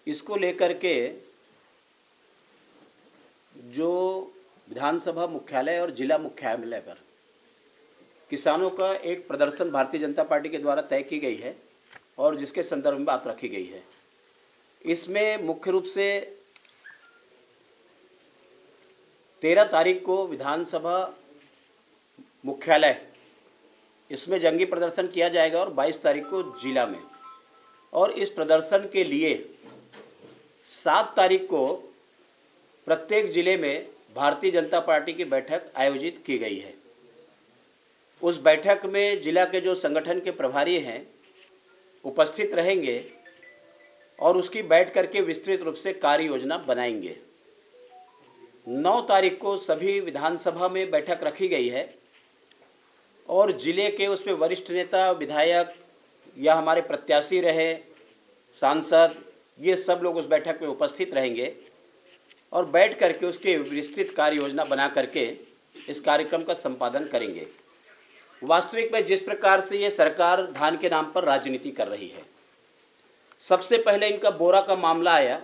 इसको लेकर के जो विधानसभा मुख्यालय और जिला मुख्यालय पर किसानों का एक प्रदर्शन भारतीय जनता पार्टी के द्वारा तय की गई है और जिसके संदर्भ में बात रखी गई है। इसमें मुख्य रूप से 13 तारीख को विधानसभा मुख्यालय इसमें जंगी प्रदर्शन किया जाएगा और 22 तारीख को जिला में, और इस प्रदर्शन के लिए 7 तारीख को प्रत्येक जिले में भारतीय जनता पार्टी की बैठक आयोजित की गई है। उस बैठक में जिला के जो संगठन के प्रभारी हैं उपस्थित रहेंगे और उसकी बैठ करके विस्तृत रूप से कार्य योजना बनाएंगे। 9 तारीख को सभी विधानसभा में बैठक रखी गई है और जिले के उसमें वरिष्ठ नेता, विधायक या हमारे प्रत्याशी रहे, सांसद, ये सब लोग उस बैठक में उपस्थित रहेंगे और बैठ करके उसके विस्तृत कार्य योजना बना करके इस कार्यक्रम का संपादन करेंगे। वास्तविक में जिस प्रकार से ये सरकार धान के नाम पर राजनीति कर रही है, सबसे पहले इनका बोरा का मामला आया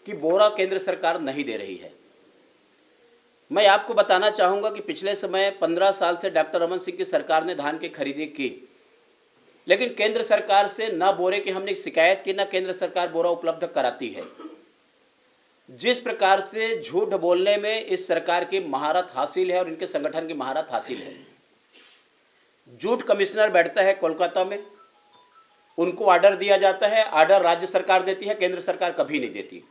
कि बोरा केंद्र सरकार नहीं दे रही है। मैं आपको बताना चाहूँगा कि पिछले समय 15 साल से डॉक्टर रमन सिंह की सरकार ने धान की खरीदी की, लेकिन केंद्र सरकार से न बोरे की हमने शिकायत की, न केंद्र सरकार बोरा उपलब्ध कराती है। जिस प्रकार से झूठ बोलने में इस सरकार की महारत हासिल है और इनके संगठन की महारत हासिल है। झूठ कमिश्नर बैठता है कोलकाता में, उनको ऑर्डर दिया जाता है, ऑर्डर राज्य सरकार देती है, केंद्र सरकार कभी नहीं देती।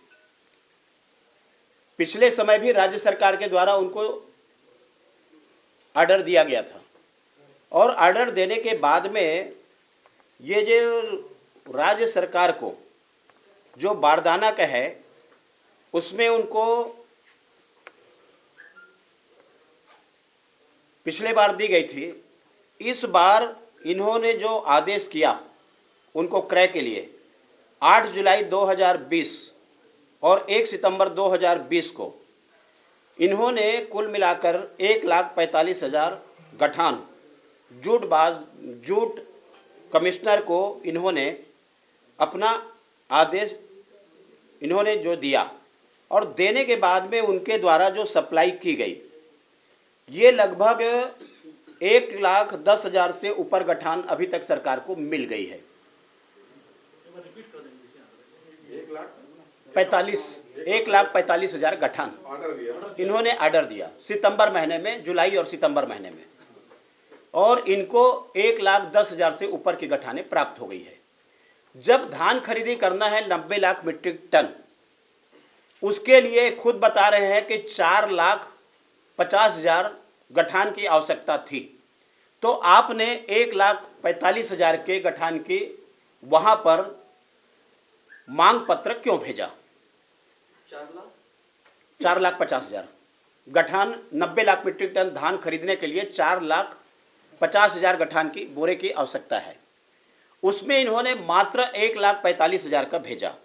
पिछले समय भी राज्य सरकार के द्वारा उनको ऑर्डर दिया गया था और ऑर्डर देने के बाद में ये जो राज्य सरकार को जो बारदाना का है उसमें उनको पिछले बार दी गई थी। इस बार इन्होंने जो आदेश किया उनको क्रय के लिए 8 जुलाई 2020 और 1 सितंबर 2020 को इन्होंने कुल मिलाकर 1,45,000 गठान जूट कमिश्नर को इन्होंने अपना आदेश इन्होंने जो दिया और देने के बाद में उनके द्वारा जो सप्लाई की गई ये लगभग 1,10,000 से ऊपर गठान अभी तक सरकार को मिल गई है। 1,45,000 गठान इन्होंने ऑर्डर दिया सितंबर महीने में, जुलाई और सितंबर महीने में, और इनको 1,10,000 से ऊपर की गठाने प्राप्त हो गई है। जब धान खरीदी करना है 90 लाख मीट्रिक टन, उसके लिए खुद बता रहे हैं कि 4,50,000 गठान की आवश्यकता थी, तो आपने 1,45,000 के गठान की वहां पर मांग पत्र क्यों भेजा? 4,50,000 गठान, 90 लाख मीट्रिक टन धान खरीदने के लिए 4,50,000 गठान की बोरे की आवश्यकता है। उसमें इन्होंने मात्र 1,45,000 का भेजा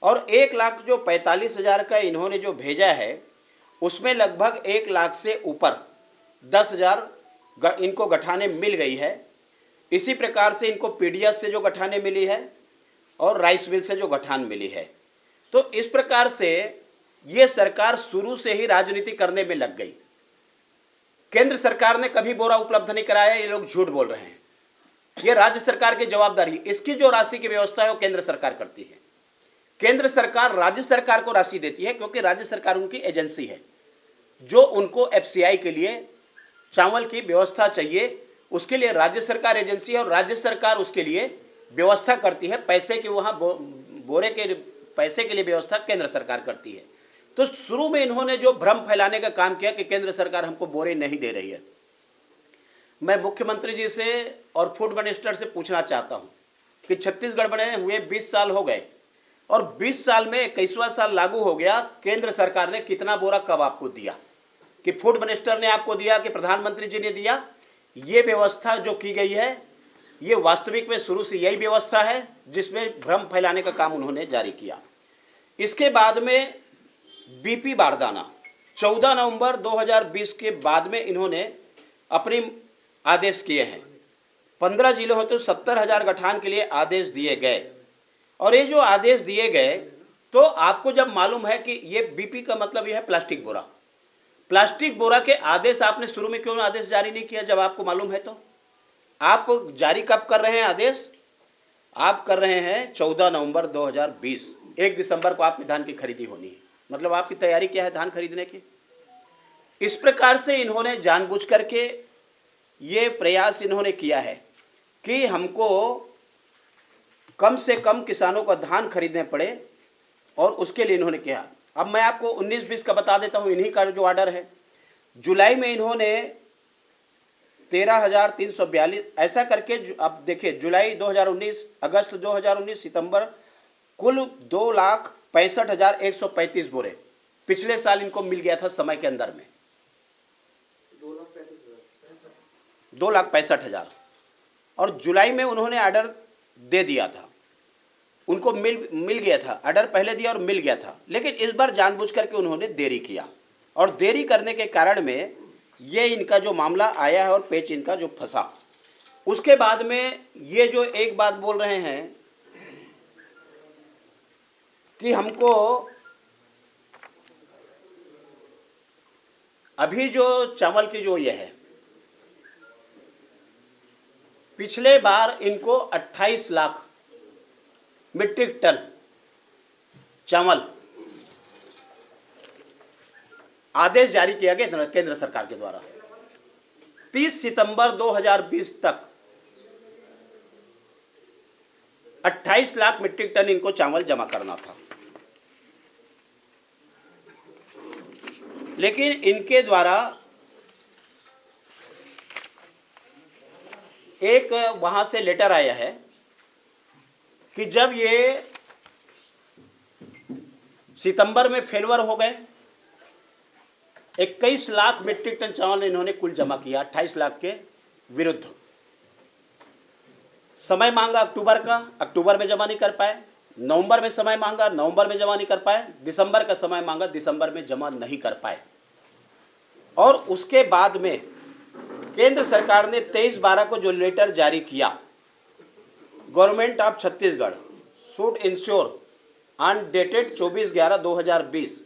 और 1,45,000 का इन्होंने जो भेजा है उसमें लगभग 1 लाख से ऊपर 10,000 इनको गठाने मिल गई है। इसी प्रकार से इनको पीडीएस से जो गठाने मिली है और राइस मिल से जो गठान मिली है। तो इस प्रकार से ये सरकार शुरू से ही राजनीति करने में लग गई। केंद्र सरकार ने कभी बोरा उपलब्ध नहीं कराया, ये लोग झूठ बोल रहे हैं। ये राज्य सरकार की जवाबदारी, इसकी जो राशि की व्यवस्था है वो केंद्र सरकार करती है। केंद्र सरकार राज्य सरकार को राशि देती है क्योंकि राज्य सरकार उनकी एजेंसी है। जो उनको एफसीआई के लिए चावल की व्यवस्था चाहिए उसके लिए राज्य सरकार एजेंसी है और राज्य सरकार उसके लिए व्यवस्था करती है। पैसे की वहाँ बोरे के पैसे के लिए व्यवस्था केंद्र सरकार करती है। तो शुरू में इन्होंने जो भ्रम फैलाने का काम किया कि केंद्र सरकार हमको बोरे नहीं दे रही है, मैं मुख्यमंत्री जी से और फूड मिनिस्टर से पूछना चाहता हूं कि छत्तीसगढ़ बने हुए 20 साल हो गए और 20 साल में 21वां साल लागू हो गया, केंद्र सरकार ने कितना बोरा कब आपको दिया? कि फूड मिनिस्टर ने आपको दिया कि प्रधानमंत्री जी ने दिया? ये व्यवस्था जो की गई है ये वास्तविक में शुरू से यही व्यवस्था है जिसमें भ्रम फैलाने का काम उन्होंने जारी किया। इसके बाद में बीपी बारदाना 14 नवंबर 2020 के बाद में इन्होंने अपनी आदेश किए हैं। 15 जिलों में तो 70,000 गठान के लिए आदेश दिए गए और ये जो आदेश दिए गए तो आपको जब मालूम है कि ये बीपी का मतलब यह है प्लास्टिक बोरा, प्लास्टिक बोरा के आदेश आपने शुरू में क्यों आदेश जारी नहीं किया जब आपको मालूम है? तो आप जारी कब कर रहे हैं आदेश? आप कर रहे हैं 14 नवंबर 2020। 1 दिसंबर को आपकी धान की खरीदी होनी है, मतलब आपकी तैयारी क्या है धान खरीदने की? इस प्रकार से इन्होंने जानबूझ करके ये प्रयास इन्होंने किया है कि हमको कम से कम किसानों का धान खरीदने पड़े, और उसके लिए इन्होंने किया। अब मैं आपको 19-20 का बता देता हूँ, इन्हीं का जो ऑर्डर है। जुलाई में इन्होंने 13,342 ऐसा करके, अब देखिए जुलाई 2019, अगस्त 2019, सितंबर, कुल 2,65,135 बोरे पिछले साल इनको मिल गया था समय के अंदर में 2,65,000, और जुलाई में उन्होंने ऑर्डर दे दिया था, उनको मिल गया था, ऑर्डर पहले दिया और मिल गया था। लेकिन इस बार जानबूझ करके उन्होंने देरी किया, और देरी करने के कारण में ये इनका जो मामला आया है और पेच इनका जो फंसा। उसके बाद में ये जो एक बात बोल रहे हैं कि हमको अभी जो चावल की जो ये है, पिछले बार इनको 28 लाख मीट्रिक टन चावल आदेश जारी किया गया केंद्र सरकार के द्वारा। 30 सितंबर 2020 तक 28 लाख मीट्रिक टन इनको चावल जमा करना था, लेकिन इनके द्वारा एक वहां से लेटर आया है कि जब ये सितंबर में फेलवर हो गए, 21 लाख मीट्रिक टन चावल इन्होंने कुल जमा किया 28 लाख के विरुद्ध। समय मांगा अक्टूबर का, अक्टूबर में जमा नहीं कर पाए। नवंबर में समय मांगा, नवंबर में जमा नहीं कर पाए। दिसंबर का समय मांगा, दिसंबर में जमा नहीं कर पाए। और उसके बाद में केंद्र सरकार ने 23/12 को जो लेटर जारी किया, government of Chhattisgarh should ensure on dated 24/11/2020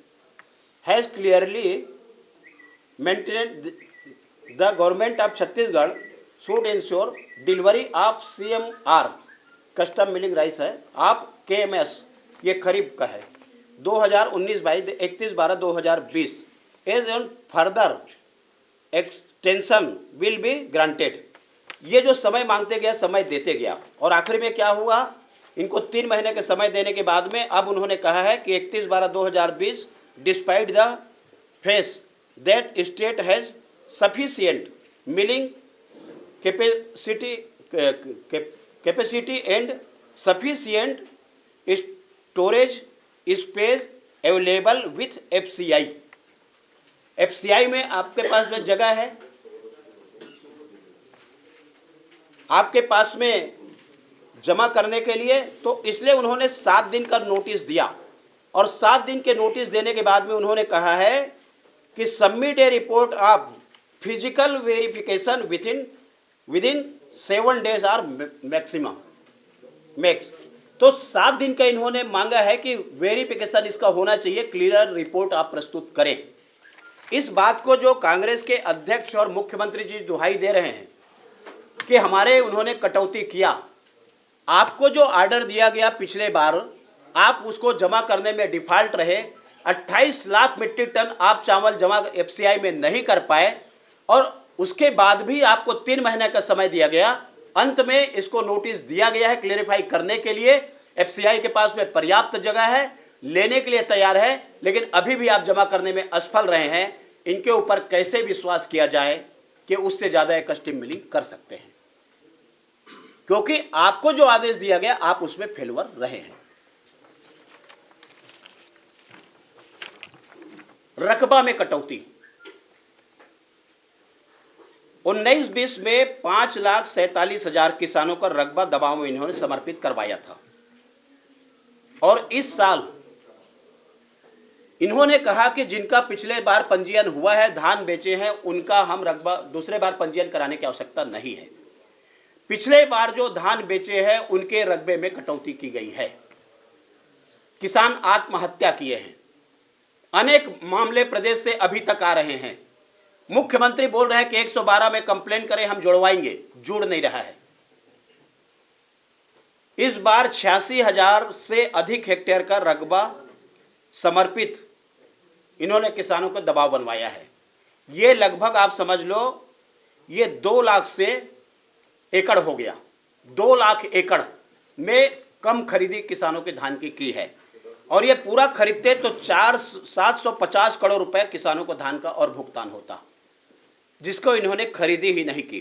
has clearly maintained the government of Chhattisgarh should ensure delivery of CMR custom milling rice है आप KMS, ये खरीफ का है 2019-22 31/12/2020 as an further extension will be granted. ये जो समय मांगते गया, समय देते गया, और आखिर में क्या हुआ, इनको 3 महीने के समय देने के बाद में अब उन्होंने कहा है कि 31/12/2020 despite the face that state has sufficient milling capacity and sufficient storage space available with FCI में आपके पास में जगह है, आपके पास में जमा करने के लिए, तो इसलिए उन्होंने 7 दिन का नोटिस दिया, और 7 दिन के नोटिस देने के बाद में उन्होंने कहा है कि submit a report of physical verification within 7 days or maximum max. तो 7 दिन का इन्होंने मांगा है कि वेरिफिकेशन इसका होना चाहिए, क्लियर रिपोर्ट आप प्रस्तुत करें। इस बात को जो कांग्रेस के अध्यक्ष और मुख्यमंत्री जी दुहाई दे रहे हैं कि हमारे उन्होंने कटौती किया, आपको जो ऑर्डर दिया गया पिछले बार आप उसको जमा करने में डिफॉल्ट रहे, 28 लाख मीट्रिक टन आप चावल जमा FCI में नहीं कर पाए, और उसके बाद भी आपको 3 महीने का समय दिया गया। अंत में इसको नोटिस दिया गया है क्लेरिफाई करने के लिए। FCI के पास में पर्याप्त जगह है, लेने के लिए तैयार है, लेकिन अभी भी आप जमा करने में असफल रहे हैं। इनके ऊपर कैसे विश्वास किया जाए कि उससे ज़्यादा एक कस्टम मिलिंग कर सकते हैं, क्योंकि आपको जो आदेश दिया गया आप उसमें फेलवर रहे हैं। रकबा में कटौती 19-20 में 5,47,000 किसानों का रकबा दबाव में इन्होंने समर्पित करवाया था, और इस साल इन्होंने कहा कि जिनका पिछले बार पंजीयन हुआ है, धान बेचे हैं, उनका हम रकबा दूसरे बार पंजीयन कराने की आवश्यकता नहीं है। पिछले बार जो धान बेचे हैं उनके रकबे में कटौती की गई है। किसान आत्महत्या किए हैं। अनेक मामले प्रदेश से अभी तक आ रहे हैं। मुख्यमंत्री बोल रहे हैं कि 112 में कंप्लेन करें, हम जुड़वाएंगे, जुड़ नहीं रहा है। इस बार 86,000 से अधिक हेक्टेयर का रकबा समर्पित इन्होंने किसानों को दबाव बनवाया है। ये लगभग आप समझ लो ये 2 लाख से एकड़ हो गया। 2 लाख एकड़ में कम खरीदी किसानों के धान की है, और ये पूरा खरीदते तो 750 करोड़ रुपए किसानों को धान का और भुगतान होता, जिसको इन्होंने खरीदी ही नहीं की।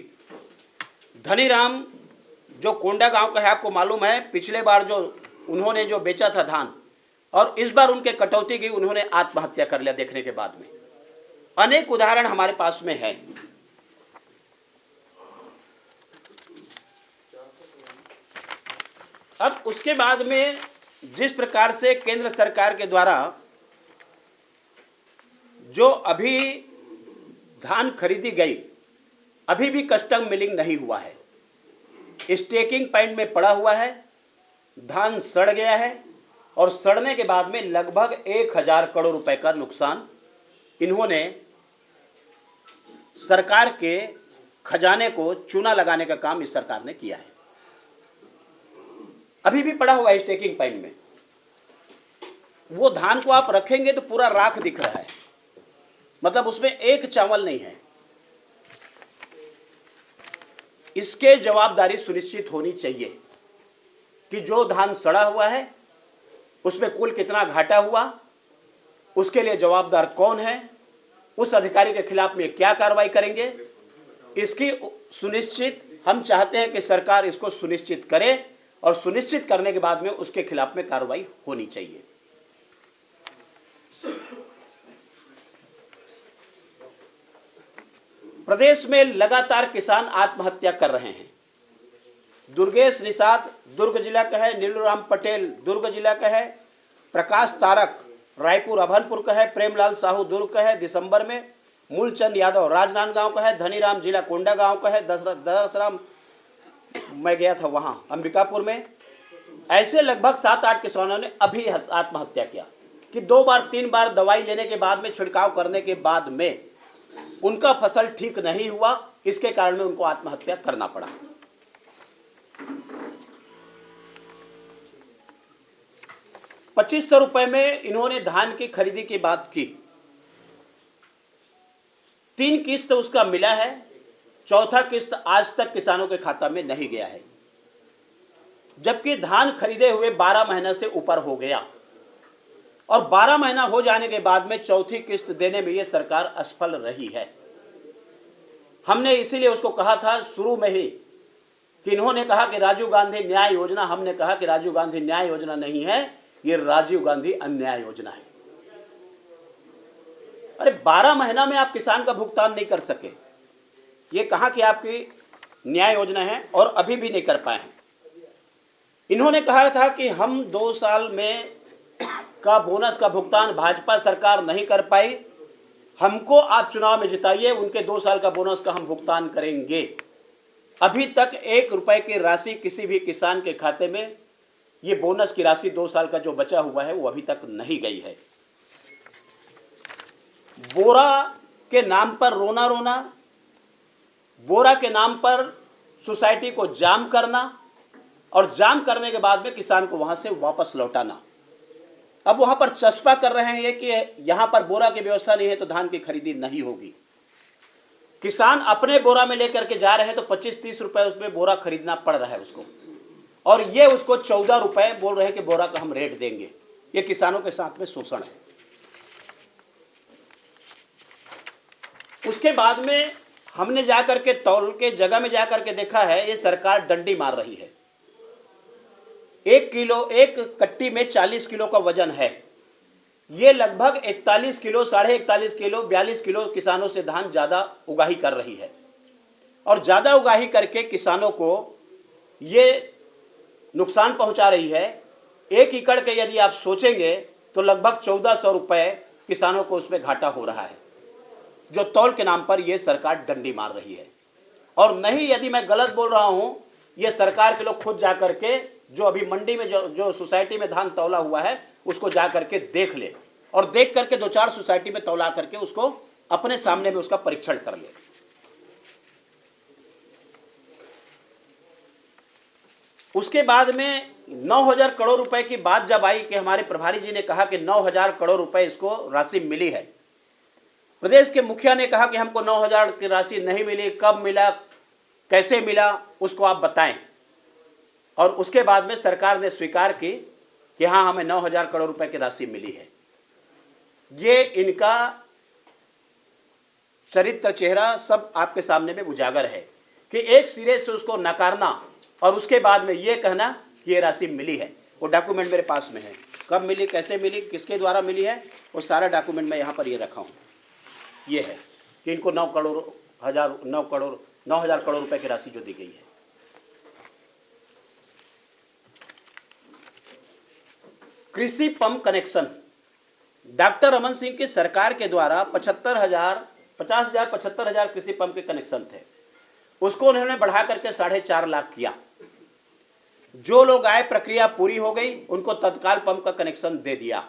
धनीराम जो कोंडा गांव का है, आपको मालूम है पिछले बार जो उन्होंने जो बेचा था धान, और इस बार उनके कटौती की, उन्होंने आत्महत्या कर लिया देखने के बाद में। अनेक उदाहरण हमारे पास में है। अब उसके बाद में जिस प्रकार से केंद्र सरकार के द्वारा जो अभी धान खरीदी गई, अभी भी कस्टम मिलिंग नहीं हुआ है, स्टेकिंग पॉइंट में पड़ा हुआ है, धान सड़ गया है, और सड़ने के बाद में लगभग 1,000 करोड़ रुपए का नुकसान इन्होंने सरकार के खजाने को चूना लगाने का काम इस सरकार ने किया है। अभी भी पड़ा हुआ है स्टेकिंग पॉइंट में। वो धान को आप रखेंगे तो पूरा राख दिख रहा है, मतलब उसमें एक चावल नहीं है। इसके जवाबदारी सुनिश्चित होनी चाहिए कि जो धान सड़ा हुआ है उसमें कुल कितना घाटा हुआ, उसके लिए जवाबदार कौन है, उस अधिकारी के खिलाफ में क्या कार्रवाई करेंगे, इसकी सुनिश्चित हम चाहते हैं कि सरकार इसको सुनिश्चित करे, और सुनिश्चित करने के बाद में उसके खिलाफ में कार्रवाई होनी चाहिए। प्रदेश में लगातार किसान आत्महत्या कर रहे हैं। दुर्गेश निषाद दुर्ग जिला का है, नीलूराम पटेल दुर्ग जिला का है, प्रकाश तारक रायपुर अभनपुर का है, प्रेमलाल साहू दुर्ग का है, दिसंबर में मूलचंद यादव राजनांदगांव का है, धनीराम जिला कोंडा गांव का है, दशराम मैं गया था वहां अंबिकापुर में। ऐसे लगभग 7-8 किसानों ने अभी आत्महत्या किया कि 2 बार 3 बार दवाई लेने के बाद में, छिड़काव करने के बाद में उनका फसल ठीक नहीं हुआ, इसके कारण में उनको आत्महत्या करना पड़ा। ₹2500 में इन्होंने धान की खरीदी की बात की। 3 किस्त उसका मिला है, चौथा किस्त आज तक किसानों के खाता में नहीं गया है, जबकि धान खरीदे हुए 12 महीने से ऊपर हो गया, और 12 महीना हो जाने के बाद में चौथी किस्त देने में ये सरकार असफल रही है। हमने इसीलिए उसको कहा था शुरू में ही कि इन्होंने कहा कि राजीव गांधी न्याय योजना, हमने कहा कि राजीव गांधी न्याय योजना नहीं है, ये राजीव गांधी अन्याय योजना है। अरे 12 महीना में आप किसान का भुगतान नहीं कर सके, ये कहा कि आपकी न्याय योजना है, और अभी भी नहीं कर पाए हैं। इन्होंने कहा था कि हम 2 साल में का बोनस का भुगतान भाजपा सरकार नहीं कर पाई, हमको आप चुनाव में जिताइए, उनके 2 साल का बोनस का हम भुगतान करेंगे। अभी तक 1 रुपए की राशि किसी भी किसान के खाते में, ये बोनस की राशि 2 साल का जो बचा हुआ है वो अभी तक नहीं गई है। बोरा के नाम पर रोना रोना, बोरा के नाम पर सोसाइटी को जाम करना, और जाम करने के बाद में किसान को वहां से वापस लौटाना। अब वहां पर चस्पा कर रहे हैं ये कि यहां पर बोरा की व्यवस्था नहीं है तो धान की खरीदी नहीं होगी। किसान अपने बोरा में लेकर के जा रहे हैं तो 25-30 रुपए उसमें बोरा खरीदना पड़ रहा है उसको, और ये उसको 14 रुपए बोल रहे हैं कि बोरा का हम रेट देंगे। ये किसानों के साथ में शोषण है। उसके बाद में हमने जाकर के तौल के जगह में जाकर के देखा है, ये सरकार डंडी मार रही है। 1 कट्टी में 40 किलो का वजन है। ये लगभग 41 किलो, 41.5 किलो, 42 किलो किसानों से धान ज़्यादा उगाही कर रही है, और ज़्यादा उगाही करके किसानों को ये नुकसान पहुंचा रही है। 1 एकड़ के यदि आप सोचेंगे तो लगभग 1400 रुपये किसानों को उसमें घाटा हो रहा है, जो तौल के नाम पर यह सरकार डंडी मार रही है। और नहीं, यदि मैं गलत बोल रहा हूं, ये सरकार के लोग खुद जाकर के जो अभी मंडी में जो सोसाइटी में धान तौला हुआ है उसको जा करके देख ले, और देख करके 2-4 सोसाइटी में तौला करके उसको अपने सामने में उसका परीक्षण कर ले। उसके बाद में 9,000 करोड़ रुपए की बात जब आई कि हमारे प्रभारी जी ने कहा कि 9,000 करोड़ रुपए इसको राशि मिली है, प्रदेश के मुखिया ने कहा कि हमको 9,000 की राशि नहीं मिली, कब मिला, कैसे मिला, उसको आप बताएं। और उसके बाद में सरकार ने स्वीकार की कि हाँ, हमें 9,000 करोड़ रुपए की राशि मिली है। ये इनका चरित्र चेहरा सब आपके सामने में उजागर है कि एक सिरे से उसको नकारना और उसके बाद में ये कहना कि ये राशि मिली है। वो डॉक्यूमेंट मेरे पास में है, कब मिली, कैसे मिली, किसके द्वारा मिली है, वो सारा डॉक्यूमेंट मैं यहाँ पर ये रखा हूँ। ये है कि इनको 9,000 करोड़ रुपए की राशि जो दी गई है। कृषि pump connection, doctor Raman Singh की सरकार के द्वारा 50,000 कृषि पंप के कनेक्शन थे, उसको उन्होंने बढ़ा करके 4.5 लाख किया। जो लोग आए, प्रक्रिया पूरी हो गई, उनको तत्काल पंप का कनेक्शन दे दिया।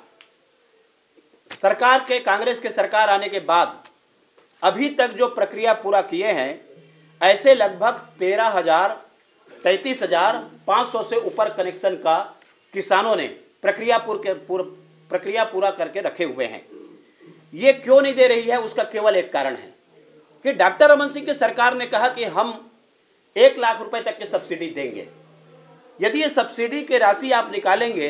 सरकार के, कांग्रेस के सरकार आने के बाद अभी तक जो प्रक्रिया पूरा किए हैं, ऐसे लगभग 33,500 से ऊपर कनेक्शन का किसानों ने प्रक्रिया पूरा करके रखे हुए हैं। ये क्यों नहीं दे रही है, उसका केवल एक कारण है कि डॉक्टर रमन सिंह की सरकार ने कहा कि हम 1 लाख रुपए तक की सब्सिडी देंगे। यदि ये सब्सिडी की राशि आप निकालेंगे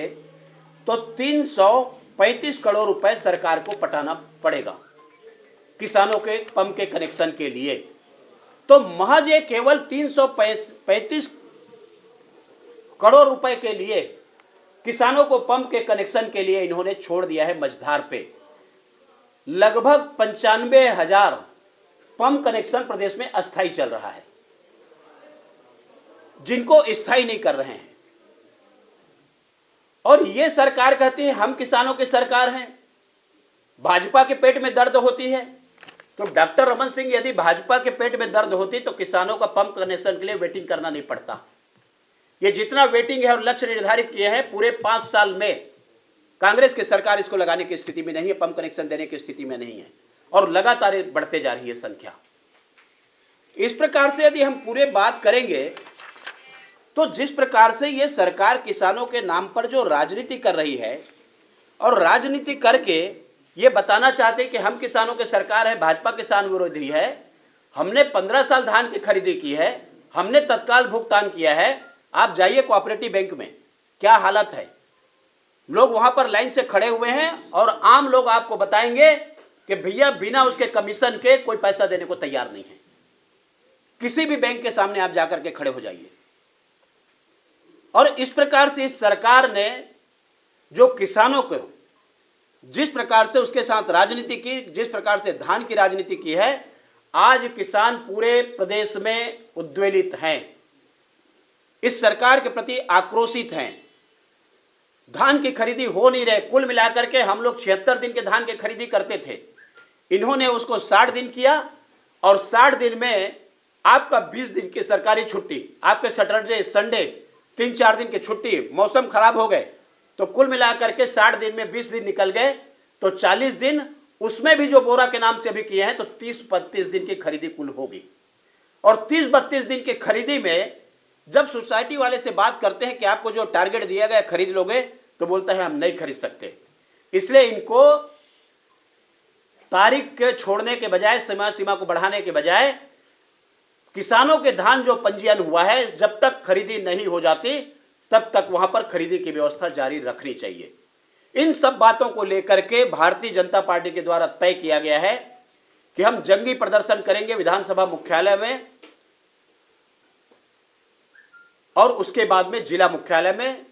तो 335 करोड़ रुपए सरकार को पटाना पड़ेगा किसानों के पंप के कनेक्शन के लिए। तो महज ये केवल 335 करोड़ रुपए के लिए किसानों को पंप के कनेक्शन के लिए इन्होंने छोड़ दिया है मझधार पे। लगभग 95,000 पंप कनेक्शन प्रदेश में अस्थायी चल रहा है, जिनको स्थायी नहीं कर रहे हैं। और ये सरकार कहती है हम किसानों की सरकार हैं। भाजपा के पेट में दर्द होती है तो डॉक्टर रमन सिंह, यदि भाजपा के पेट में दर्द होती तो किसानों का पंप कनेक्शन के लिए वेटिंग करना नहीं पड़ता। ये जितना वेटिंग है और लक्ष्य निर्धारित किए हैं, पूरे 5 साल में कांग्रेस की सरकार इसको लगाने की स्थिति में नहीं है, पंप कनेक्शन देने की स्थिति में नहीं है, और लगातार बढ़ते जा रही है संख्या। इस प्रकार से यदि हम पूरे बात करेंगे तो जिस प्रकार से ये सरकार किसानों के नाम पर जो राजनीति कर रही है, और राजनीति करके ये बताना चाहते हैं कि हम किसानों की सरकार है, भाजपा किसान विरोधी है, हमने 15 साल धान की खरीदी की है, हमने तत्काल भुगतान किया है। आप जाइए कोऑपरेटिव बैंक में, क्या हालत है, लोग वहां पर लाइन से खड़े हुए हैं और आम लोग आपको बताएंगे कि भैया बिना उसके कमीशन के कोई पैसा देने को तैयार नहीं है। किसी भी बैंक के सामने आप जाकर के खड़े हो जाइए। और इस प्रकार से इस सरकार ने जो किसानों को जिस प्रकार से उसके साथ राजनीति की, जिस प्रकार से धान की राजनीति की है, आज किसान पूरे प्रदेश में उद्वेलित हैं, इस सरकार के प्रति आक्रोशित हैं। धान की खरीदी हो नहीं रहे। कुल मिलाकर के हम लोग 76 दिन के धान की खरीदी करते थे, इन्होंने उसको 60 दिन किया, और 60 दिन में आपका 20 दिन की सरकारी छुट्टी, आपके सैटरडे संडे 3-4 दिन की छुट्टी, मौसम खराब हो गए तो कुल मिलाकर के 60 दिन में 20 दिन निकल गए तो 40 दिन, उसमें भी जो बोरा के नाम से अभी किए हैं तो 30-32 दिन की खरीदी कुल होगी। और 30-32 दिन की खरीदी में जब सोसाइटी वाले से बात करते हैं कि आपको जो टारगेट दिया गया खरीद लोगे, तो बोलता है हम नहीं खरीद सकते। इसलिए इनको तारीख के छोड़ने के बजाय, सीमा को बढ़ाने के बजाय, किसानों के धान जो पंजीयन हुआ है, जब तक खरीदी नहीं हो जाती तब तक वहां पर खरीदी की व्यवस्था जारी रखनी चाहिए। इन सब बातों को लेकर के भारतीय जनता पार्टी के द्वारा तय किया गया है कि हम जंगी प्रदर्शन करेंगे विधानसभा मुख्यालय में, और उसके बाद में जिला मुख्यालय में,